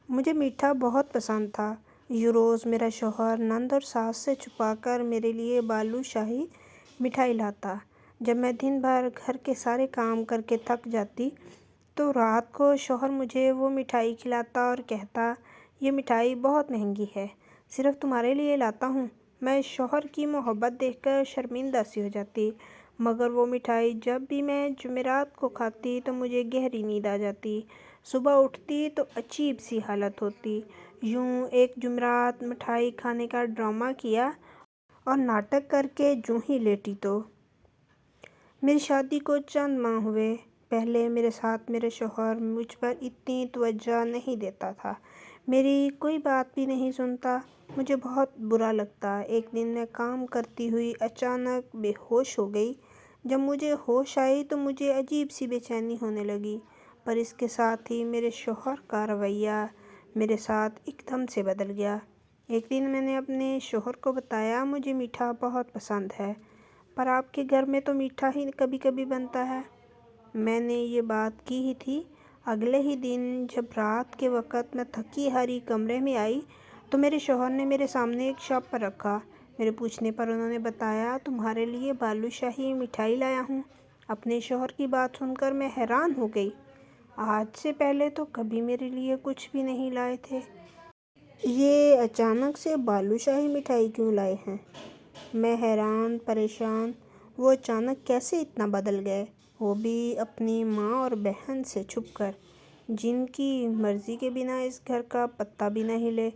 مجھے میٹھا بہت پسند تھا۔ یہ روز میرا شوہر نند اور ساس سے چھپا کر میرے لیے بالو شاہی مٹھائی لاتا۔ جب میں دن بھر گھر کے سارے کام کر کے تھک جاتی تو رات کو شوہر مجھے وہ مٹھائی کھلاتا اور کہتا، یہ مٹھائی بہت مہنگی ہے، صرف تمہارے لیے لاتا ہوں۔ میں شوہر کی محبت دیکھ کر شرمندہ سی ہو جاتی، مگر وہ مٹھائی جب بھی میں جمعرات کو کھاتی تو مجھے گہری نیند آ جاتی۔ صبح اٹھتی تو عجیب سی حالت ہوتی، یوں ایک جمعرات مٹھائی کھانے کا ڈرامہ کیا اور ناٹک کر کے جوں ہی لیٹی تو میری شادی کو چند ماہ ہوئے۔ پہلے میرے ساتھ میرے شوہر مجھ پر اتنی توجہ نہیں دیتا تھا، میری کوئی بات بھی نہیں سنتا، مجھے بہت برا لگتا۔ ایک دن میں کام کرتی ہوئی اچانک بے ہوش ہو گئی۔ جب مجھے ہوش آئی تو مجھے عجیب سی بے چینی ہونے لگی، پر اس کے ساتھ ہی میرے شوہر کا رویہ میرے ساتھ ایک دم سے بدل گیا۔ ایک دن میں نے اپنے شوہر کو بتایا، مجھے میٹھا بہت پسند ہے، پر آپ کے گھر میں تو میٹھا ہی کبھی کبھی بنتا ہے۔ میں نے یہ بات کی ہی تھی، اگلے ہی دن جب رات کے وقت میں تھکی ہاری کمرے میں آئی تو میرے شوہر نے میرے سامنے ایک شاپر رکھا۔ میرے پوچھنے پر انہوں نے بتایا، تمہارے لیے بالو شاہی مٹھائی لایا ہوں۔ اپنے شوہر کی بات سن کر میں حیران ہو گئی، آج سے پہلے تو کبھی میرے لیے کچھ بھی نہیں لائے تھے، یہ اچانک سے بالو شاہی مٹھائی کیوں لائے ہیں؟ میں حیران پریشان، وہ اچانک کیسے اتنا بدل گئے، وہ بھی اپنی ماں اور بہن سے چھپ کر، جن کی مرضی کے بنا اس گھر کا پتا بھی نہ ہلے،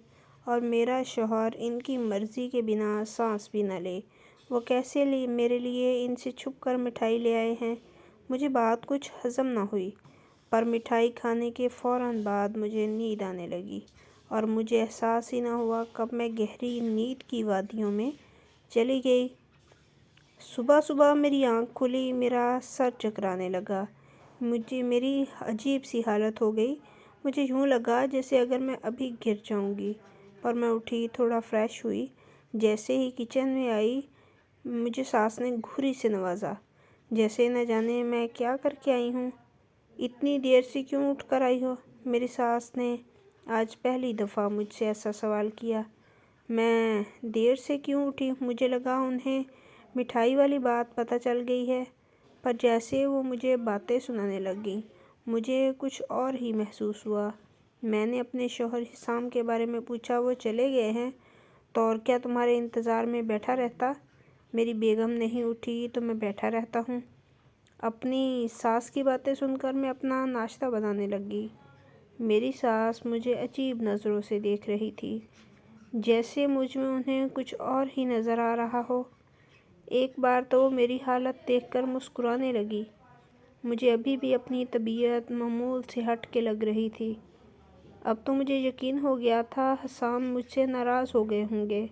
اور میرا شوہر ان کی مرضی کے بنا سانس بھی نہ لے، وہ کیسے میرے لیے ان سے چھپ کر مٹھائی لے آئے ہیں؟ مجھے بات کچھ ہضم نہ ہوئی، پر مٹھائی کھانے کے فوراً بعد مجھے نیند آنے لگی اور مجھے احساس ہی نہ ہوا کب میں گہری نیند کی وادیوں میں چلی گئی۔ صبح صبح میری آنکھ کھلی، میرا سر چکرانے لگا، میری عجیب سی حالت ہو گئی، مجھے یوں لگا جیسے اگر میں ابھی گر جاؤں گی، پر میں اٹھی، تھوڑا فریش ہوئی، جیسے ہی کچن میں آئی مجھے ساس نے گھوری سے نوازا، جیسے نہ جانے میں کیا کر کے آئی ہوں، اتنی دیر سے کیوں اٹھ کر آئی ہو؟ میری ساس نے آج پہلی دفعہ مجھ سے ایسا سوال کیا۔ میں دیر سے کیوں اٹھی؟ مجھے لگا انہیں مٹھائی والی بات پتہ چل گئی ہے، پر جیسے وہ مجھے باتیں سنانے لگ گئیں، مجھے کچھ اور ہی محسوس ہوا۔ میں نے اپنے شوہر حسام کے بارے میں پوچھا، وہ چلے گئے ہیں تو اور کیا تمہارے انتظار میں بیٹھا رہتا؟ میری بیگم نہیں اٹھی تو میں بیٹھا رہتا ہوں۔ اپنی ساس کی باتیں سن کر میں اپنا ناشتہ بنانے لگی۔ میری ساس مجھے عجیب نظروں سے دیکھ رہی تھی، جیسے مجھ میں انہیں کچھ اور ہی نظر آ رہا ہو۔ ایک بار تو وہ میری حالت دیکھ کر مسکرانے لگی، مجھے ابھی بھی اپنی طبیعت معمول سے ہٹ کے لگ رہی تھی۔ اب تو مجھے یقین ہو گیا تھا حسام مجھ سے ناراض ہو گئے ہوں گے۔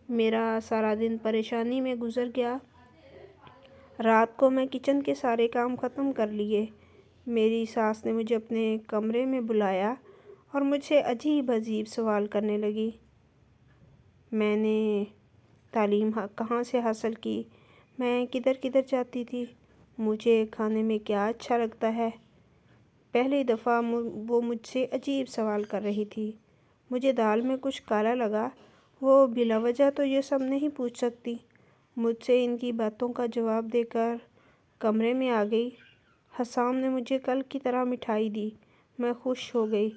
میرا سارا دن پریشانی میں گزر گیا۔ رات کو میں کچن کے سارے کام ختم کر لیے۔ میری ساس نے مجھے اپنے کمرے میں بلایا اور مجھ سے عجیب عجیب سوال کرنے لگی۔ میں نے تعلیم کہاں سے حاصل کی، میں کدھر کدھر جاتی تھی، مجھے کھانے میں کیا اچھا لگتا ہے۔ پہلی دفعہ وہ مجھ سے عجیب سوال کر رہی تھی۔ مجھے دال میں کچھ کالا لگا، وہ بلا وجہ تو یہ سب نہیں پوچھ سکتی۔ مجھ سے ان کی باتوں کا جواب دے کر کمرے میں آ گئی۔ حسام نے مجھے کل کی طرح مٹھائی دی، میں خوش ہو گئی،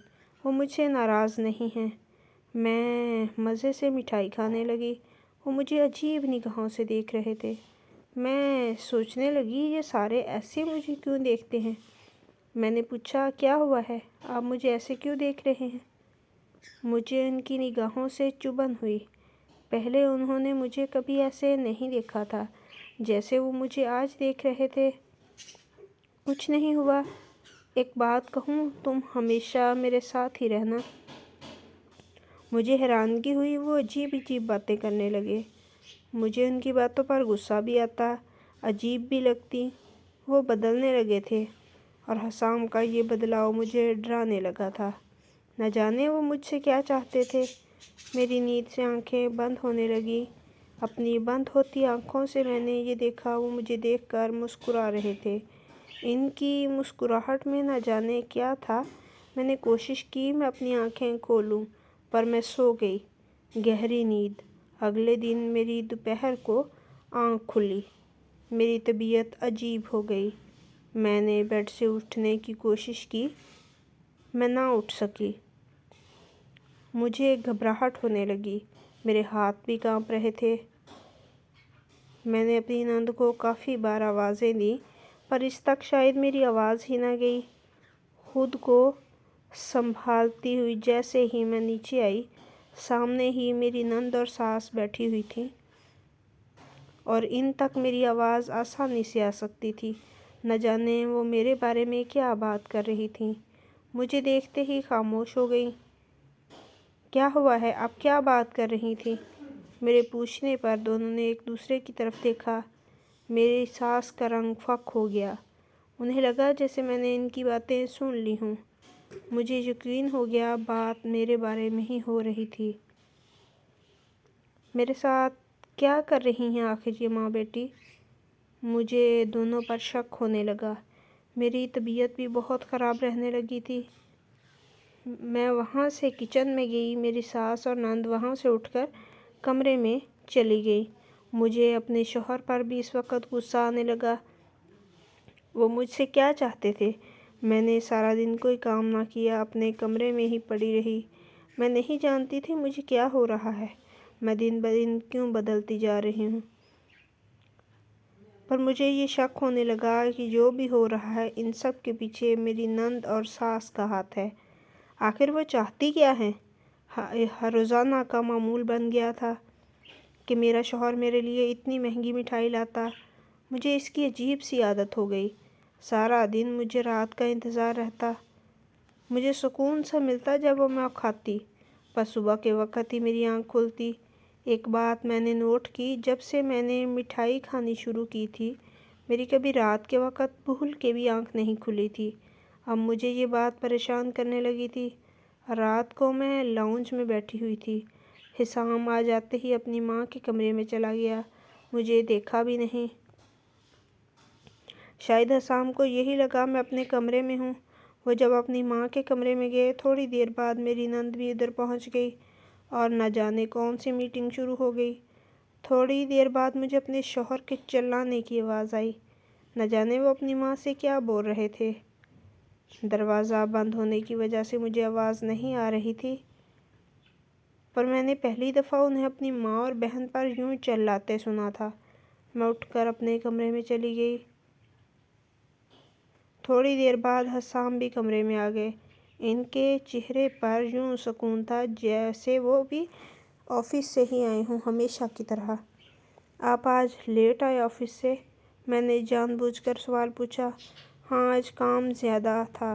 وہ مجھ سے ناراض نہیں ہیں۔ میں مزے سے مٹھائی کھانے لگی، وہ مجھے عجیب نگاہوں سے دیکھ رہے تھے۔ میں سوچنے لگی، یہ سارے ایسے مجھے کیوں دیکھتے ہیں؟ میں نے پوچھا، کیا ہوا ہے، آپ مجھے ایسے کیوں دیکھ رہے ہیں؟ مجھے ان کی نگاہوں سے چبھن ہوئی، پہلے انہوں نے مجھے کبھی ایسے نہیں دیکھا تھا جیسے وہ مجھے آج دیکھ رہے تھے۔ کچھ نہیں ہوا، ایک بات کہوں، تم ہمیشہ میرے ساتھ ہی رہنا۔ مجھے حیرانگی ہوئی، وہ عجیب عجیب باتیں کرنے لگے، مجھے ان کی باتوں پر غصہ بھی آتا، عجیب بھی لگتی، وہ بدلنے لگے تھے، اور حسام کا یہ بدلاؤ مجھے ڈرانے لگا تھا، نہ جانے وہ مجھ سے کیا چاہتے تھے۔ میری نیند سے آنکھیں بند ہونے لگیں، اپنی بند ہوتی آنکھوں سے میں نے یہ دیکھا، وہ مجھے دیکھ کر مسکرا رہے تھے۔ ان کی مسکراہٹ میں نہ جانے کیا تھا، میں نے کوشش کی میں اپنی آنکھیں کھولوں، پر میں سو گئی۔ گہری نیند۔ اگلے دن میری دوپہر کو آنکھ کھلی۔ میری طبیعت عجیب ہو گئی۔ میں نے بیڈ سے اٹھنے کی کوشش کی، میں نہ اٹھ سکی۔ مجھے گھبراہٹ ہونے لگی، میرے ہاتھ بھی کانپ رہے تھے۔ میں نے اپنی نند کو کافی بار آوازیں دیں، پر اس تک شاید میری آواز ہی نہ گئی۔ خود کو سنبھالتی ہوئی جیسے ہی میں نیچے آئی، سامنے ہی میری نند اور ساس بیٹھی ہوئی تھیں، اور ان تک میری آواز آسانی سے آ سکتی تھی۔ نہ جانے وہ میرے بارے میں کیا بات کر رہی تھیں۔ مجھے دیکھتے ہی خاموش ہو گئیں۔ کیا ہوا ہے، آپ کیا بات کر رہی تھیں؟ میرے پوچھنے پر دونوں نے ایک دوسرے کی طرف دیکھا۔ میری ساس کا رنگ فک ہو گیا۔ انہیں لگا جیسے میں نے ان کی باتیں سن لی ہوں۔ مجھے یقین ہو گیا بات میرے بارے میں ہی ہو رہی تھی۔ میرے ساتھ کیا کر رہی ہیں آخر یہ ماں بیٹی؟ مجھے دونوں پر شک ہونے لگا۔ میری طبیعت بھی بہت خراب رہنے لگی تھی۔ میں وہاں سے کچن میں گئی، میری ساس اور نند وہاں سے اٹھ کر کمرے میں چلی گئی۔ مجھے اپنے شوہر پر بھی اس وقت غصہ آنے لگا۔ وہ مجھ سے کیا چاہتے تھے؟ میں نے سارا دن کوئی کام نہ کیا، اپنے کمرے میں ہی پڑی رہی۔ میں نہیں جانتی تھی مجھے کیا ہو رہا ہے، میں دن بدن کیوں بدلتی جا رہی ہوں۔ پر مجھے یہ شک ہونے لگا کہ جو بھی ہو رہا ہے ان سب کے پیچھے میری نند اور ساس کا ہاتھ ہے۔ آخر وہ چاہتی کیا ہیں؟ ہر روزانہ کا معمول بن گیا تھا کہ میرا شوہر میرے لیے اتنی مہنگی مٹھائی لاتا۔ مجھے اس کی عجیب سی عادت ہو گئی۔ سارا دن مجھے رات کا انتظار رہتا۔ مجھے سکون سا ملتا جب وہ میں کھاتی، پر صبح کے وقت ہی میری آنکھ کھلتی۔ ایک بات میں نے نوٹ کی، جب سے میں نے مٹھائی کھانی شروع کی تھی، میری کبھی رات کے وقت بھول کے بھی آنکھ نہیں کھلی تھی۔ اب مجھے یہ بات پریشان کرنے لگی تھی۔ رات کو میں لاؤنج میں بیٹھی ہوئی تھی، حسام آ جاتے ہی اپنی ماں کے کمرے میں چلا گیا، مجھے دیکھا بھی نہیں۔ شاید حسام کو یہی لگا میں اپنے کمرے میں ہوں۔ وہ جب اپنی ماں کے کمرے میں گئے، تھوڑی دیر بعد میری نند بھی ادھر پہنچ گئی اور نہ جانے کون سی میٹنگ شروع ہو گئی۔ تھوڑی دیر بعد مجھے اپنے شوہر کے چلانے کی آواز آئی۔ نہ جانے وہ اپنی ماں سے کیا بول رہے تھے۔ دروازہ بند ہونے کی وجہ سے مجھے آواز نہیں آ رہی تھی، پر میں نے پہلی دفعہ انہیں اپنی ماں اور بہن پر یوں چلاتے سنا تھا۔ میں اٹھ کر اپنے کمرے میں چلی گئی۔ تھوڑی دیر بعد حسام بھی کمرے میں آ گئے۔ ان کے چہرے پر یوں سکون تھا جیسے وہ بھی آفس سے ہی آئے ہوں ہمیشہ کی طرح۔ آپ آج لیٹ آئے آفس سے؟ میں نے جان بوجھ کر سوال پوچھا۔ ہاں، آج کام زیادہ تھا،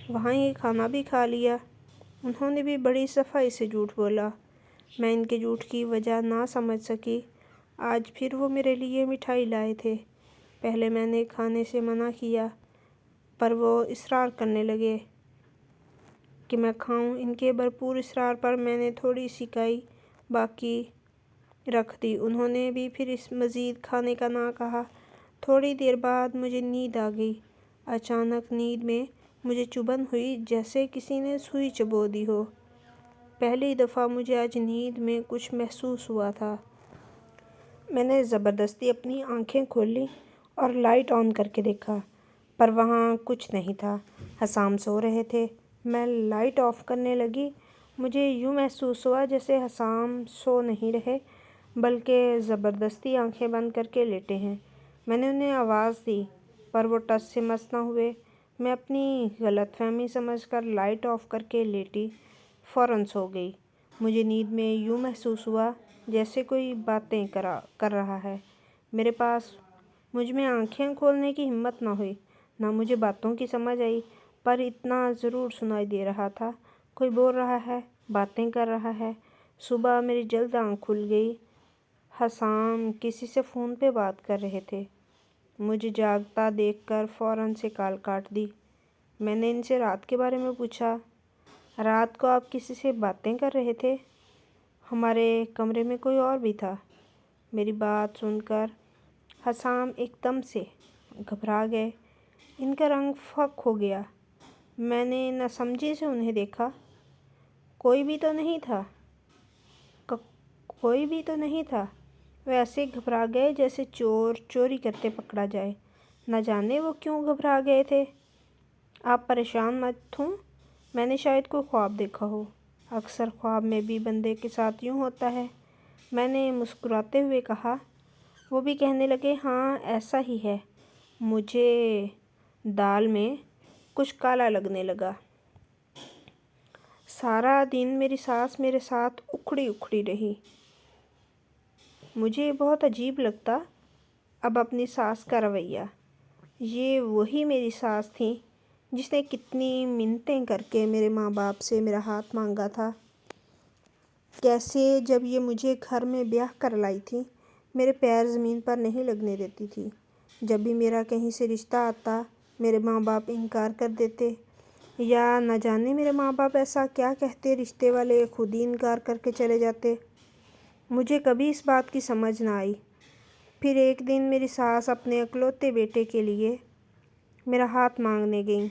وہاں ہی کھانا بھی کھا لیا۔ انہوں نے بھی بڑی صفائی سے جھوٹ بولا۔ میں ان کے جھوٹ کی وجہ نہ سمجھ سکی۔ آج پھر وہ میرے لیے مٹھائی لائے تھے۔ پہلے میں نے کھانے سے منع کیا، پر وہ اصرار کرنے لگے کہ میں کھاؤں۔ ان کے بھرپور اصرار پر میں نے تھوڑی سی کھائی، باقی رکھ دی۔ انہوں نے بھی پھر مزید کھانے کا نہ کہا۔ تھوڑی دیر بعد مجھے نیند آ گئی۔ اچانک نیند میں مجھے چبھن ہوئی جیسے کسی نے سوئی چبو دی ہو۔ پہلی دفعہ مجھے آج نیند میں کچھ محسوس ہوا تھا۔ میں نے زبردستی اپنی آنکھیں کھولیں اور لائٹ آن کر کے دیکھا، پر وہاں کچھ نہیں تھا۔ حسام سو رہے تھے۔ میں لائٹ آف کرنے لگی۔ مجھے یوں محسوس ہوا جیسے حسام سو نہیں رہے بلکہ زبردستی آنکھیں بند کر کے لیٹے ہیں۔ میں نے انہیں آواز دی، پر وہ ٹس سے مس نہ ہوئے۔ میں اپنی غلط فہمی سمجھ کر لائٹ آف کر کے لیٹی، فوراً سو گئی۔ مجھے نیند میں یوں محسوس ہوا جیسے کوئی باتیں کر رہا ہے میرے پاس۔ مجھ میں آنکھیں کھولنے کی ہمت نہ ہوئی، نہ مجھے باتوں کی سمجھ آئی، پر اتنا ضرور سنائی دے رہا تھا، کوئی بول رہا ہے، باتیں کر رہا ہے۔ صبح میری جلد آنکھ کھل گئی۔ حسام کسی سے فون پہ بات کر رہے تھے۔ مجھے جاگتا دیکھ کر فوراً سے کال کاٹ دی۔ میں نے ان سے رات کے بارے میں پوچھا۔ رات کو آپ کسی سے باتیں کر رہے تھے؟ ہمارے کمرے میں کوئی اور بھی تھا۔ میری بات سن کر حسام ایک دم سے گھبرا گئے۔ ان کا رنگ فک ہو گیا۔ میں نے ناسمجھی سے انہیں دیکھا۔ کوئی بھی تو نہیں تھا۔ کوئی بھی تو نہیں تھا۔ وہ ایسے گھبرا گئے جیسے چور چوری کرتے پکڑا جائے۔ نہ جانے وہ کیوں گھبرا گئے تھے۔ آپ پریشان مت ہوں، میں نے شاید کوئی خواب دیکھا ہو۔ اکثر خواب میں بھی بندے کے ساتھ یوں ہوتا ہے، میں نے مسکراتے ہوئے کہا۔ وہ بھی کہنے لگے، ہاں ایسا ہی ہے۔ مجھے دال میں کچھ کالا لگنے لگا۔ سارا دن میری ساس میرے ساتھ اکھڑی اکھڑی رہی۔ مجھے بہت عجیب لگتا اب اپنی ساس کا رویہ۔ یہ وہی میری ساس تھی جس نے کتنی منتیں کر کے میرے ماں باپ سے میرا ہاتھ مانگا تھا۔ کیسے جب یہ مجھے گھر میں بیاہ کر لائی تھی، میرے پیر زمین پر نہیں لگنے دیتی تھی۔ جب بھی میرا کہیں سے رشتہ آتا، میرے ماں باپ انکار کر دیتے، یا نہ جانے میرے ماں باپ ایسا کیا کہتے، رشتے والے خود ہی انکار کر کے چلے جاتے۔ مجھے کبھی اس بات کی سمجھ نہ آئی۔ پھر ایک دن میری ساس اپنے اکلوتے بیٹے کے لیے میرا ہاتھ مانگنے گئیں۔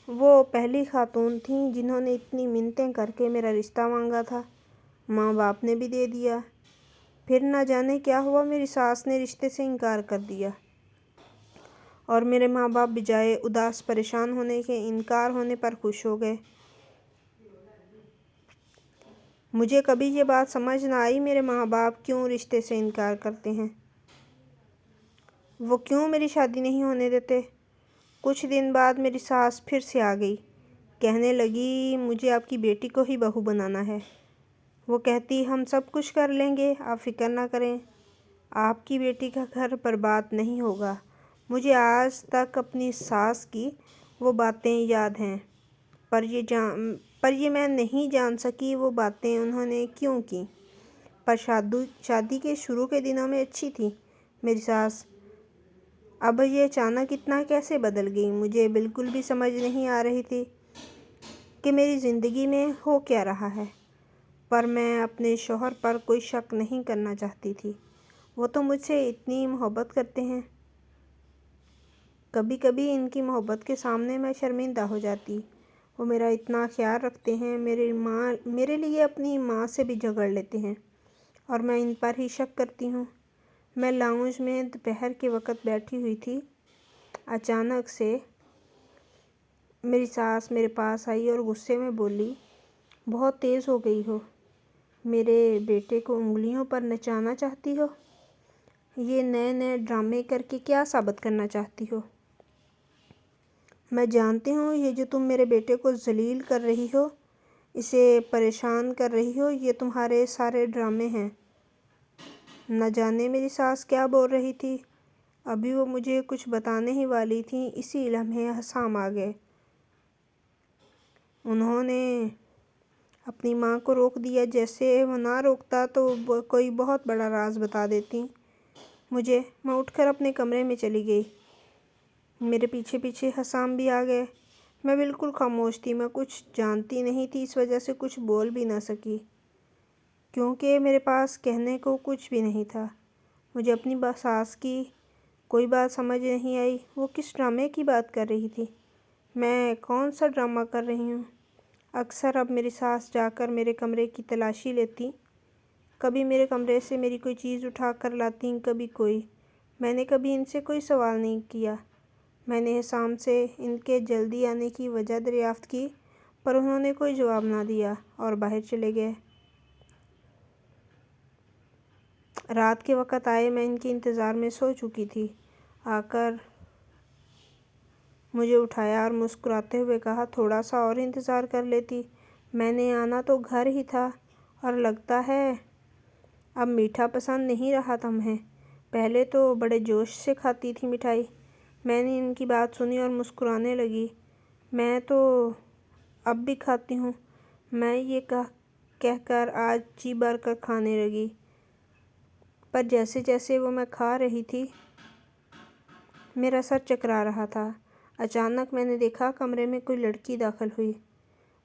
وہ پہلی خاتون تھیں جنہوں نے اتنی منتیں کر کے میرا رشتہ مانگا تھا۔ ماں باپ نے بھی دے دیا۔ پھر نہ جانے کیا ہوا، میری ساس نے رشتے سے انکار کر دیا، اور میرے ماں باپ بجائے اداس پریشان ہونے کے انکار ہونے پر خوش ہو گئے۔ مجھے کبھی یہ بات سمجھ نہ آئی، میرے ماں باپ کیوں رشتے سے انکار کرتے ہیں؟ وہ کیوں میری شادی نہیں ہونے دیتے؟ کچھ دن بعد میری ساس پھر سے آ گئی۔ کہنے لگی، مجھے آپ کی بیٹی کو ہی بہو بنانا ہے۔ وہ کہتی، ہم سب کچھ کر لیں گے، آپ فکر نہ کریں، آپ کی بیٹی کا گھر برباد نہیں ہوگا۔ مجھے آج تک اپنی ساس کی وہ باتیں یاد ہیں، پر یہ میں نہیں جان سکی وہ باتیں انہوں نے کیوں کیں۔ پر شادی کے شروع کے دنوں میں اچھی تھی میری ساس، اب یہ اچانک اتنا کیسے بدل گئی؟ مجھے بالکل بھی سمجھ نہیں آ رہی تھی کہ میری زندگی میں ہو کیا رہا ہے، پر میں اپنے شوہر پر کوئی شک نہیں کرنا چاہتی تھی۔ وہ تو مجھ سے اتنی محبت کرتے ہیں، کبھی کبھی ان کی محبت کے سامنے میں شرمندہ ہو جاتی۔ وہ میرا اتنا خیال رکھتے ہیں، میرے لیے اپنی ماں سے بھی جھگڑ لیتے ہیں، اور میں ان پر ہی شک کرتی ہوں۔ میں لاؤنج میں دوپہر کے وقت بیٹھی ہوئی تھی، اچانک سے میری ساس میرے پاس آئی اور غصے میں بولی، بہت تیز ہو گئی ہو، میرے بیٹے کو انگلیوں پر نچانا چاہتی ہو؟ یہ نئے نئے ڈرامے کر کے کیا ثابت کرنا چاہتی ہو؟ میں جانتی ہوں یہ جو تم میرے بیٹے کو ذلیل کر رہی ہو، اسے پریشان کر رہی ہو، یہ تمہارے سارے ڈرامے ہیں۔ نہ جانے میری ساس کیا بول رہی تھی، ابھی وہ مجھے کچھ بتانے ہی والی تھیں، اسی لمحے حسام آ گئے۔ انہوں نے اپنی ماں کو روک دیا، جیسے وہ نہ روکتا تو کوئی بہت بڑا راز بتا دیتی مجھے۔ میں اٹھ کر اپنے کمرے میں چلی گئی۔ میرے پیچھے پیچھے حسام بھی آ گئے۔ میں بالکل خاموش تھی، میں کچھ جانتی نہیں تھی، اس وجہ سے کچھ بول بھی نہ سکی، کیونکہ میرے پاس کہنے کو کچھ بھی نہیں تھا۔ مجھے اپنی ساس کی کوئی بات سمجھ نہیں آئی۔ وہ کس ڈرامے کی بات کر رہی تھی؟ میں کون سا ڈرامہ کر رہی ہوں؟ اکثر اب میری ساس جا کر میرے کمرے کی تلاشی لیتی، کبھی میرے کمرے سے میری کوئی چیز اٹھا کر لاتی، کبھی کوئی۔ میں نے کبھی ان سے کوئی سوال نہیں کیا۔ میں نے حسام سے ان کے جلدی آنے کی وجہ دریافت کی، پر انہوں نے کوئی جواب نہ دیا اور باہر چلے گئے۔ رات کے وقت آئے، میں ان کے انتظار میں سو چکی تھی۔ آ کر مجھے اٹھایا اور مسکراتے ہوئے کہا، تھوڑا سا اور انتظار کر لیتی، میں نے آنا تو گھر ہی تھا، اور لگتا ہے اب میٹھا پسند نہیں رہا تمہیں، پہلے تو بڑے جوش سے کھاتی تھی مٹھائی۔ میں نے ان کی بات سنی اور مسکرانے لگی۔ میں تو اب بھی کھاتی ہوں، میں یہ کہہ کر آج جی بھر کر کھانے لگی، پر جیسے جیسے وہ میں کھا رہی تھی، میرا سر چکرا رہا تھا۔ اچانک میں نے دیکھا کمرے میں کوئی لڑکی داخل ہوئی،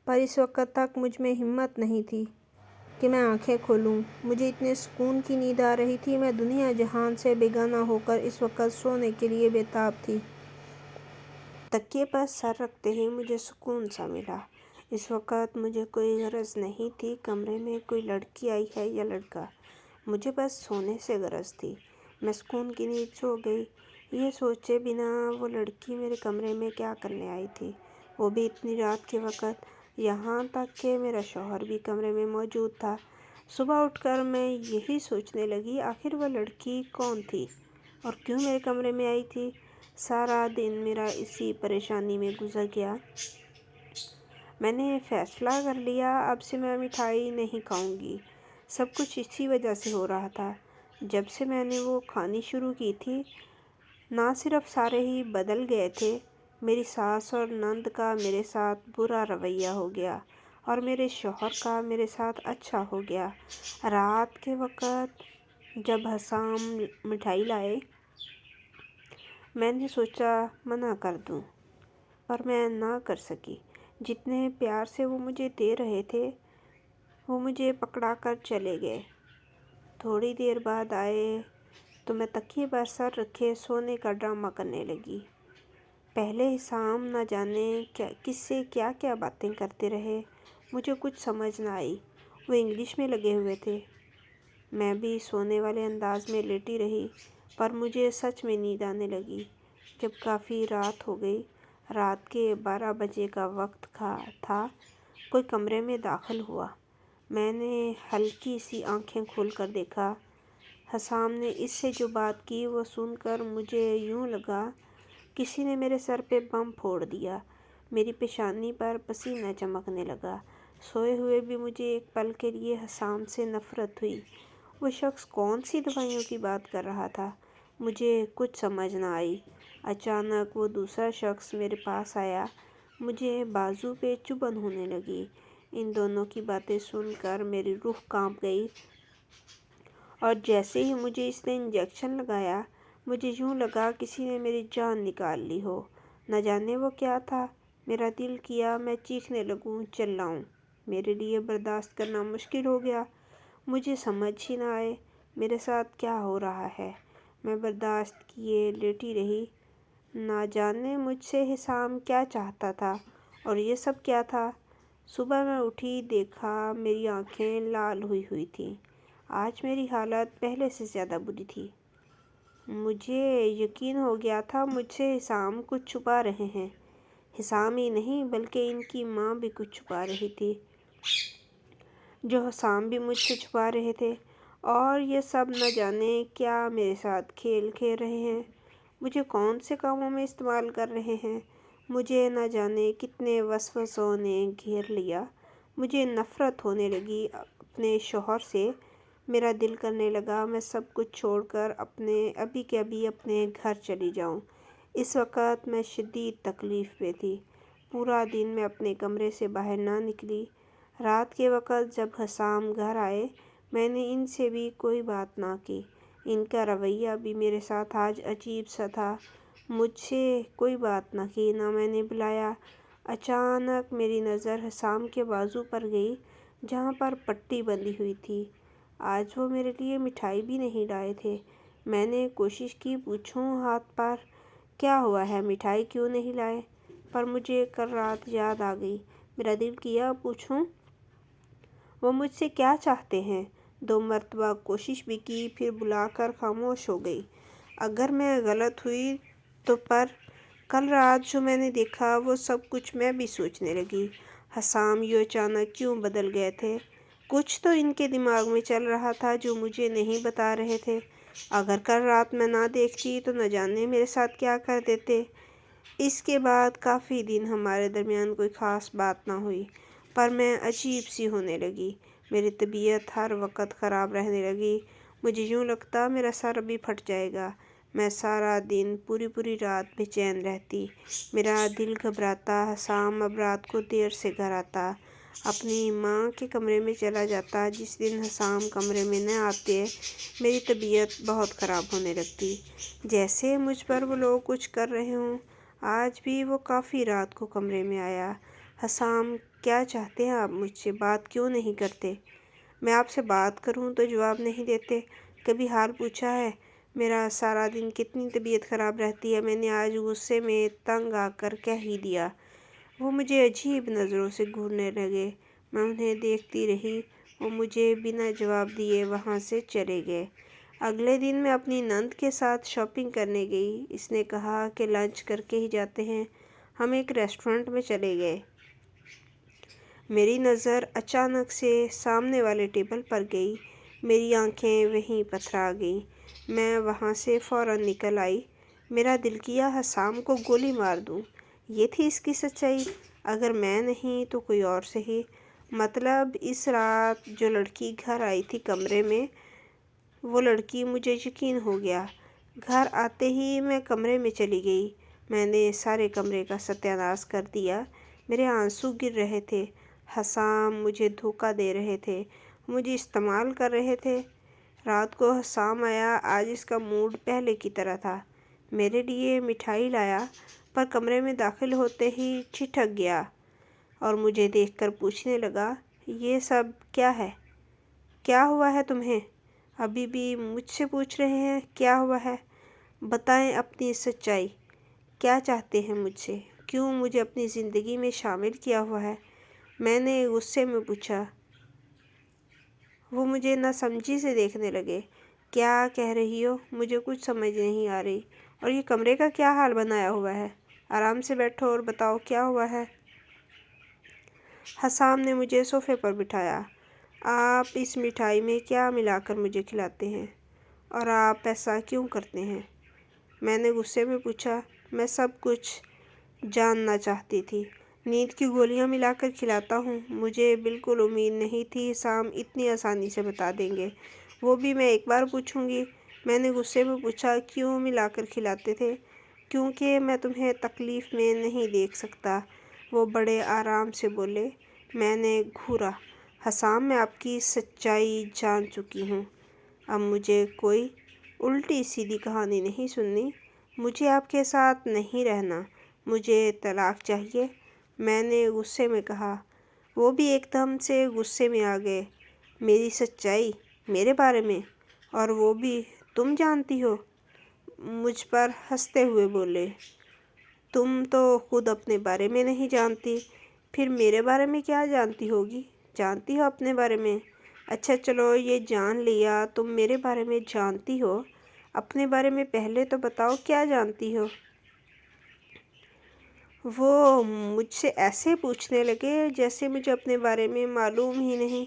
پر اس وقت تک مجھ میں ہمت نہیں تھی کہ میں آنکھیں کھولوں۔ مجھے اتنے سکون کی نیند آ رہی تھی، میں دنیا جہان سے بیگانہ ہو کر اس وقت سونے کے لیے بے تاب تھی۔ تکیے پر سر رکھتے ہی مجھے سکون سا ملا۔ اس وقت مجھے کوئی غرض نہیں تھی کمرے میں کوئی لڑکی آئی ہے یا لڑکا، مجھے بس سونے سے غرض تھی۔ میں سکون کی نیند سو گئی، یہ سوچے بنا وہ لڑکی میرے کمرے میں کیا کرنے آئی تھی، وہ بھی اتنی رات کے وقت، یہاں تک کہ میرا شوہر بھی کمرے میں موجود تھا۔ صبح اٹھ کر میں یہی سوچنے لگی آخر وہ لڑکی کون تھی اور کیوں میرے کمرے میں آئی تھی۔ سارا دن میرا اسی پریشانی میں گزر گیا۔ میں نے فیصلہ کر لیا اب سے میں مٹھائی نہیں کھاؤں گی۔ سب کچھ اسی وجہ سے ہو رہا تھا۔ جب سے میں نے وہ کھانی شروع کی تھی، نہ صرف سارے ہی بدل گئے تھے، میری ساس اور نند کا میرے ساتھ برا رویہ ہو گیا اور میرے شوہر کا میرے ساتھ اچھا ہو گیا۔ رات کے وقت جب حسام مٹھائی لائے، میں نے سوچا منع کر دوں، پر میں نہ کر سکی۔ جتنے پیار سے وہ مجھے دے رہے تھے، وہ مجھے پکڑا کر چلے گئے۔ تھوڑی دیر بعد آئے تو میں تکیے پر سر رکھے سونے کا ڈرامہ کرنے لگی۔ پہلے حسام نہ جانے کس سے کیا کیا باتیں کرتے رہے، مجھے کچھ سمجھ نہ آئی۔ وہ انگلش میں لگے ہوئے تھے، میں بھی سونے والے انداز میں لیٹی رہی، پر مجھے سچ میں نیند آنے لگی۔ جب کافی رات ہو گئی، رات کے 12 بجے کا وقت تھا، کوئی کمرے میں داخل ہوا۔ میں نے ہلکی سی آنکھیں کھول کر دیکھا۔ حسام نے اس سے جو بات کی وہ سن کر مجھے یوں لگا کسی نے میرے سر پہ بم پھوڑ دیا۔ میری پیشانی پر پسینہ چمکنے لگا۔ سوئے ہوئے بھی مجھے ایک پل کے لیے حسام سے نفرت ہوئی۔ وہ شخص کون سی دوائیوں کی بات کر رہا تھا، مجھے کچھ سمجھ نہ آئی۔ اچانک وہ دوسرا شخص میرے پاس آیا، مجھے بازو پہ چبھن ہونے لگی۔ ان دونوں کی باتیں سن کر میری روح کانپ گئی، اور جیسے ہی مجھے اس نے انجیکشن لگایا، مجھے یوں لگا کسی نے میری جان نکال لی ہو۔ نہ جانے وہ کیا تھا، میرا دل کیا میں چیخنے لگوں، چلاؤں۔ میرے لیے برداشت کرنا مشکل ہو گیا۔ مجھے سمجھ ہی نہ آئے میرے ساتھ کیا ہو رہا ہے۔ میں برداشت کیے لیٹی رہی۔ نہ جانے مجھ سے حسام کیا چاہتا تھا اور یہ سب کیا تھا۔ صبح میں اٹھی، دیکھا میری آنکھیں لال ہوئی تھیں۔ آج میری حالت پہلے سے زیادہ بری تھی۔ مجھے یقین ہو گیا تھا مجھ سے حسام کچھ چھپا رہے ہیں۔ حسام ہی نہیں بلکہ ان کی ماں بھی کچھ چھپا رہی تھی، جو حسام بھی مجھ سے چھپا رہے تھے، اور یہ سب نہ جانے کیا میرے ساتھ کھیل کھیل رہے ہیں، مجھے کون سے کاموں میں استعمال کر رہے ہیں۔ مجھے نہ جانے کتنے وسوسوں نے گھیر لیا۔ مجھے نفرت ہونے لگی اپنے شوہر سے۔ میرا دل کرنے لگا میں سب کچھ چھوڑ کر ابھی کے ابھی اپنے گھر چلی جاؤں۔ اس وقت میں شدید تکلیف میں تھی۔ پورا دن میں اپنے کمرے سے باہر نہ نکلی۔ رات کے وقت جب حسام گھر آئے، میں نے ان سے بھی کوئی بات نہ کی۔ ان کا رویہ بھی میرے ساتھ آج عجیب سا تھا۔ مجھ سے کوئی بات نہ کی، نہ میں نے بلایا۔ اچانک میری نظر حسام کے بازو پر گئی، جہاں پر پٹی بندھی ہوئی تھی۔ آج وہ میرے لیے مٹھائی بھی نہیں لائے تھے۔ میں نے کوشش کی پوچھوں ہاتھ پر کیا ہوا ہے، مٹھائی کیوں نہیں لائے، پر مجھے کل رات یاد آ گئی۔ میرا دل کیا پوچھوں وہ مجھ سے کیا چاہتے ہیں۔ 2 مرتبہ کوشش بھی کی، پھر بلا کر خاموش ہو گئی۔ اگر میں غلط ہوئی تو، پر کل رات جو میں نے دیکھا وہ سب کچھ میں بھی سوچنے لگی۔ حسام یوں اچانک کیوں بدل گئے تھے؟ کچھ تو ان کے دماغ میں چل رہا تھا جو مجھے نہیں بتا رہے تھے۔ اگر کل رات میں نہ دیکھتی تو نہ جانے میرے ساتھ کیا کر دیتے۔ اس کے بعد کافی دن ہمارے درمیان کوئی خاص بات نہ ہوئی، پر میں عجیب سی ہونے لگی۔ میری طبیعت ہر وقت خراب رہنے لگی۔ مجھے یوں لگتا میرا سر ابھی پھٹ جائے گا۔ میں سارا دن پوری رات بے چین رہتی۔ میرا دل گھبراتا۔ حسام اب رات کو دیر سے گھر آتا، اپنی ماں کے کمرے میں چلا جاتا۔ جس دن حسام کمرے میں نہ آتے، میری طبیعت بہت خراب ہونے لگتی، جیسے مجھ پر وہ لوگ کچھ کر رہے ہوں۔ آج بھی وہ کافی رات کو کمرے میں آیا۔ حسام کیا چاہتے ہیں آپ مجھ سے، بات کیوں نہیں کرتے؟ میں آپ سے بات کروں تو جواب نہیں دیتے، کبھی حال پوچھا ہے؟ میرا سارا دن کتنی طبیعت خراب رہتی ہے، میں نے آج غصے میں تنگ آ کر کہہ ہی دیا۔ وہ مجھے عجیب نظروں سے گھورنے لگے۔ میں انہیں دیکھتی رہی۔ وہ مجھے بنا جواب دیے وہاں سے چلے گئے۔ اگلے دن میں اپنی نند کے ساتھ شاپنگ کرنے گئی۔ اس نے کہا کہ لنچ کر کے ہی جاتے ہیں۔ ہم ایک ریسٹورنٹ میں چلے گئے۔ میری نظر اچانک سے سامنے والے ٹیبل پر گئی۔ میری آنکھیں وہیں پتھرا گئیں۔ میں وہاں سے فوراً نکل آئی۔ میرا دل کیا حسام کو گولی مار دوں۔ یہ تھی اس کی سچائی۔ اگر میں نہیں تو کوئی اور صحیح۔ مطلب اس رات جو لڑکی گھر آئی تھی کمرے میں، وہ لڑکی، مجھے یقین ہو گیا۔ گھر آتے ہی میں کمرے میں چلی گئی۔ میں نے سارے کمرے کا ستیہ ناش کر دیا۔ میرے آنسو گر رہے تھے۔ حسام مجھے دھوکہ دے رہے تھے، مجھے استعمال کر رہے تھے۔ رات کو حسام آیا۔ آج اس کا موڈ پہلے کی طرح تھا۔ میرے لیے مٹھائی لایا، پر کمرے میں داخل ہوتے ہی ٹھٹک گیا اور مجھے دیکھ کر پوچھنے لگا، یہ سب کیا ہے؟ کیا ہوا ہے تمہیں؟ ابھی بھی مجھ سے پوچھ رہے ہیں کیا ہوا ہے؟ بتائیں اپنی سچائی۔ کیا چاہتے ہیں مجھ سے؟ کیوں مجھے اپنی زندگی میں شامل کیا ہوا ہے؟ میں نے غصے میں پوچھا۔ وہ مجھے ناسمجھی سے دیکھنے لگے۔ کیا کہہ رہی ہو؟ مجھے کچھ سمجھ نہیں آ رہی۔ اور یہ کمرے کا کیا حال بنایا ہوا ہے؟ آرام سے بیٹھو اور بتاؤ کیا ہوا ہے؟ حسام نے مجھے صوفے پر بٹھایا۔ آپ اس مٹھائی میں کیا ملا کر مجھے کھلاتے ہیں؟ اور آپ ایسا کیوں کرتے ہیں؟ میں نے غصے میں پوچھا۔ میں سب کچھ جاننا چاہتی تھی۔ نیند کی گولیاں ملا کر کھلاتا ہوں۔ مجھے بالکل امید نہیں تھی حسام اتنی آسانی سے بتا دیں گے، وہ بھی میں ایک بار پوچھوں گی۔ میں نے غصے میں پوچھا، کیوں ملا کر کھلاتے تھے؟ کیونکہ میں تمہیں تکلیف میں نہیں دیکھ سکتا، وہ بڑے آرام سے بولے۔ میں نے گھورا۔ حسام، میں آپ کی سچائی جان چکی ہوں۔ اب مجھے کوئی الٹی سیدھی کہانی نہیں سننی۔ مجھے آپ کے ساتھ نہیں رہنا، مجھے طلاق چاہیے، میں نے غصے میں کہا۔ وہ بھی ایک دم سے غصے میں آ گئے۔ میری سچائی؟ میرے بارے میں؟ اور وہ بھی تم جانتی ہو؟ مجھ پر ہنستے ہوئے بولے۔ تم تو خود اپنے بارے میں نہیں جانتی، پھر میرے بارے میں کیا جانتی ہوگی؟ جانتی ہو اپنے بارے میں؟ اچھا چلو یہ جان لیا تم میرے بارے میں جانتی ہو، اپنے بارے میں پہلے تو بتاؤ کیا جانتی ہو؟ وہ مجھ سے ایسے پوچھنے لگے جیسے مجھے اپنے بارے میں معلوم ہی نہیں،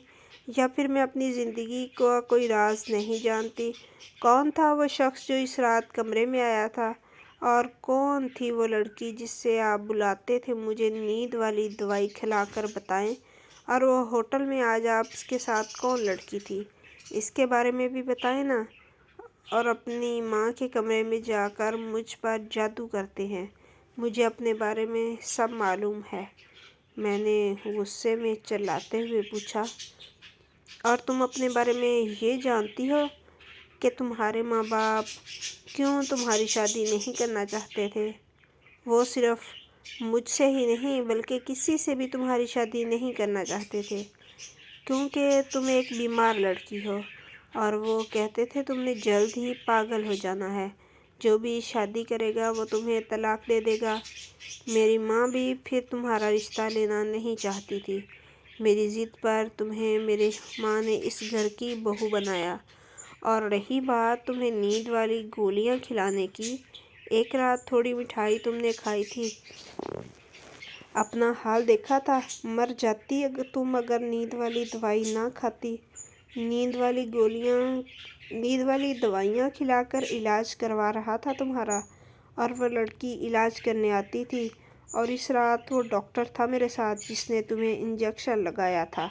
یا پھر میں اپنی زندگی کا کوئی راز نہیں جانتی۔ کون تھا وہ شخص جو اس رات کمرے میں آیا تھا؟ اور کون تھی وہ لڑکی جس سے آپ بلاتے تھے مجھے نیند والی دوائی کھلا کر بتائیں؟ اور وہ ہوٹل میں آج آپ کے ساتھ کون لڑکی تھی؟ اس کے بارے میں بھی بتائیں نا۔ اور اپنی ماں کے کمرے میں جا کر مجھ پر جادو کرتے ہیں۔ مجھے اپنے بارے میں سب معلوم ہے، میں نے غصے میں چلاتے ہوئے پوچھا۔ اور تم اپنے بارے میں یہ جانتی ہو کہ تمہارے ماں باپ کیوں تمہاری شادی نہیں کرنا چاہتے تھے؟ وہ صرف مجھ سے ہی نہیں بلکہ کسی سے بھی تمہاری شادی نہیں کرنا چاہتے تھے، کیونکہ تم ایک بیمار لڑکی ہو، اور وہ کہتے تھے تم نے جلد ہی پاگل ہو جانا ہے، جو بھی شادی کرے گا وہ تمہیں طلاق دے دے گا۔ میری ماں بھی پھر تمہارا رشتہ لینا نہیں چاہتی تھی۔ میری ضد پر تمہیں میری ماں نے اس گھر کی بہو بنایا۔ اور رہی بات تمہیں نیند والی گولیاں کھلانے کی، ایک رات تھوڑی مٹھائی تم نے کھائی تھی، اپنا حال دیکھا تھا؟ مر جاتی تم اگر نیند والی دوائی نہ کھاتی۔ نیند والی دوائیاں کھلا کر علاج کروا رہا تھا تمہارا، اور وہ لڑکی علاج کرنے آتی تھی، اور اس رات وہ ڈاکٹر تھا میرے ساتھ جس نے تمہیں انجیکشن لگایا تھا۔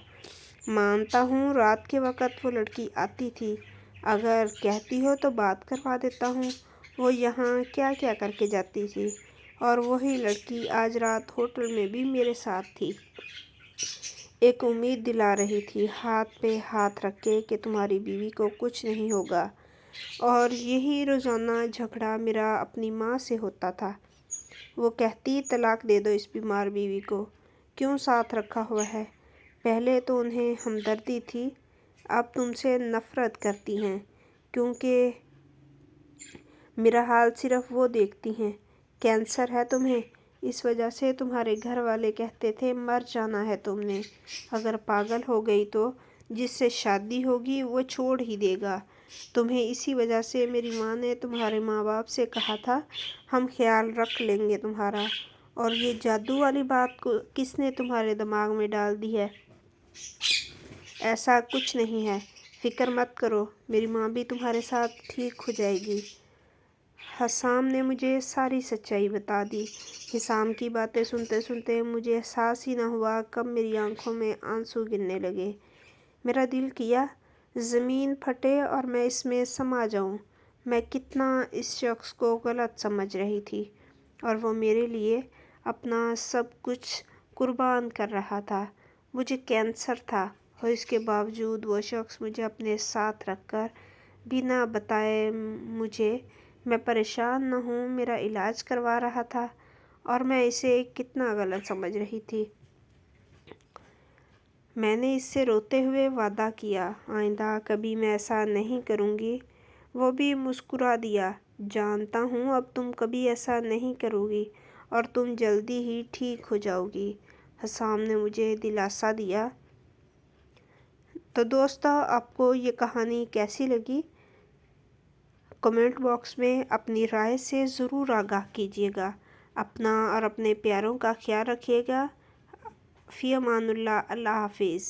مانتا ہوں رات کے وقت وہ لڑکی آتی تھی، اگر کہتی ہو تو بات کروا دیتا ہوں وہ یہاں کیا کیا کر کے جاتی تھی۔ اور وہی لڑکی آج رات ہوٹل میں بھی میرے ساتھ تھی، ایک امید دلا رہی تھی ہاتھ پہ ہاتھ رکھ کے کہ تمہاری بیوی کو کچھ نہیں ہوگا۔ اور یہی روزانہ جھگڑا میرا اپنی ماں سے ہوتا تھا، وہ کہتی طلاق دے دو اس بیمار بیوی کو، کیوں ساتھ رکھا ہوا ہے؟ پہلے تو انہیں ہمدردی تھی، اب تم سے نفرت کرتی ہیں، کیونکہ میرا حال صرف وہ دیکھتی ہیں۔ کینسر ہے تمہیں، اس وجہ سے تمہارے گھر والے کہتے تھے مر جانا ہے تم نے۔ اگر پاگل ہو گئی تو جس سے شادی ہوگی وہ چھوڑ ہی دے گا تمہیں۔ اسی وجہ سے میری ماں نے تمہارے ماں باپ سے کہا تھا ہم خیال رکھ لیں گے تمہارا۔ اور یہ جادو والی بات کس نے تمہارے دماغ میں ڈال دی ہے؟ ایسا کچھ نہیں ہے، فکر مت کرو، میری ماں بھی تمہارے ساتھ ٹھیک ہو جائے گی۔ حسام نے مجھے ساری سچائی بتا دی۔ حسام کی باتیں سنتے سنتے مجھے احساس ہی نہ ہوا کب میری آنکھوں میں آنسو گرنے لگے۔ میرا دل کیا زمین پھٹے اور میں اس میں سما جاؤں۔ میں کتنا اس شخص کو غلط سمجھ رہی تھی، اور وہ میرے لیے اپنا سب کچھ قربان کر رہا تھا۔ مجھے کینسر تھا اور اس کے باوجود وہ شخص مجھے اپنے ساتھ رکھ کر بنا بتائے میں پریشان نہ ہوں میرا علاج کروا رہا تھا، اور میں اسے کتنا غلط سمجھ رہی تھی۔ میں نے اس سے روتے ہوئے وعدہ کیا آئندہ کبھی میں ایسا نہیں کروں گی۔ وہ بھی مسکرا دیا۔ جانتا ہوں اب تم کبھی ایسا نہیں کرو گی اور تم جلدی ہی ٹھیک ہو جاؤ گی، حسام نے مجھے دلاسا دیا۔ تو دوستو، آپ کو یہ کہانی کیسی لگی؟ کمنٹ باکس میں اپنی رائے سے ضرور آگاہ کیجیے گا۔ اپنا اور اپنے پیاروں کا خیال رکھیے گا۔ فی امان اللہ، اللہ حافظ۔